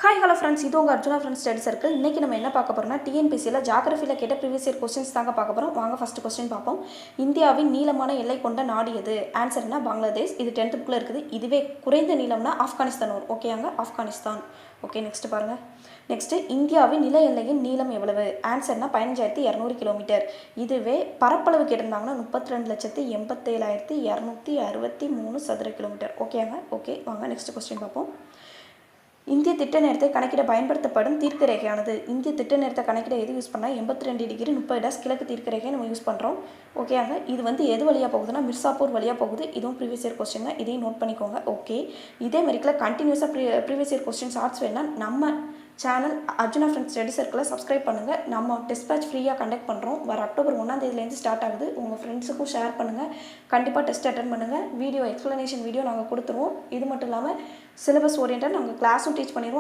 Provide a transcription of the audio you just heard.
Hi hello friends, இது உங்கள் Arjuna friends study circle. இன்றைக்கி நம்ம என்ன பார்க்க போகிறோம்னா, டிஎன்பிசியில் ஜாகிரஃபியில் கேட்ட ப்ரீவியஸ் இயர் கொஸ்டின்ஸ் தாங்க பார்க்க போகிறோம். வாங்க ஃபஸ்ட்டு கொஸ்டின் பார்ப்போம். இந்தியாவின் நீளமான எல்லை கொண்ட நாடு எது? ஆன்சர்னா பங்களாதேஷ். இது 10th புக்கில் இருக்குது. இதுவே குறைந்த நீளம்னா ஆப்கானிஸ்தான் வரும். ஓகேங்க, ஆப்கானிஸ்தான். ஓகே, நெக்ஸ்ட் பாருங்கள். நெக்ஸ்ட்டு, இந்தியாவின் நில எல்லையின் நீளம் எவ்வளவு? ஆன்சர்னா 15,200 கிலோமீட்டர். இதுவே பரப்பளவு கேட்டிருந்தாங்கன்னா 32,87,263 சதுர கிலோமீட்டர். ஓகேங்க. ஓகே, வாங்க நெக்ஸ்ட் கொஸ்டின் பார்ப்போம். இந்திய திட்ட நேரத்தை கணக்கிட பயன்படுத்தப்படும் தீர்க்க ரேகையானது. இந்திய திட்ட நேரத்தை கணக்கிட எது யூஸ் பண்ணால் 82 டிகிரி 30 கிழக்கு தீர்க்க ரேகையை நம்ம யூஸ் பண்ணுறோம். ஓகேங்க. இது எது வழியாக போகுதுன்னா மிர்சாப்பூர் வழியாக போகுது. இதுவும் ப்ரீவியஸ் இயர் கொஸ்டின் தான், இதையும் நோட் பண்ணிக்கோங்க. ஓகே, இதே மாதிரிக்கில் கண்டினியூஸாக ப்ரீவியஸ் இயர் கொஸ்டின் ஷார்ட்ஸ் வேணால் நம்ம சேனல் அர்ஜுனா ஃப்ரெண்ட்ஸ் ஸ்டடி சர்க்கிளை சப்ஸ்கிரைப் பண்ணுங்கள். நம்ம டெஸ்ட் பேட்ச் ஃப்ரீயாக கண்டக்ட் பண்ணுறோம். வர அக்டோபர் 1 ஸ்டார்ட் ஆகுது. உங்கள் ஃப்ரெண்ட்ஸுக்கும் ஷேர் பண்ணுங்கள். கண்டிப்பாக டெஸ்ட் அட்டன் பண்ணுங்கள். வீடியோ எக்ஸ்ப்ளனேஷன் வீடியோ நாங்கள் கொடுத்துருவோம். இது மட்டும் இல்லாமல் சிலபஸ் ஓரியன்டாக நாங்கள் கிளாஸும் டீச் பண்ணிடுவோம்.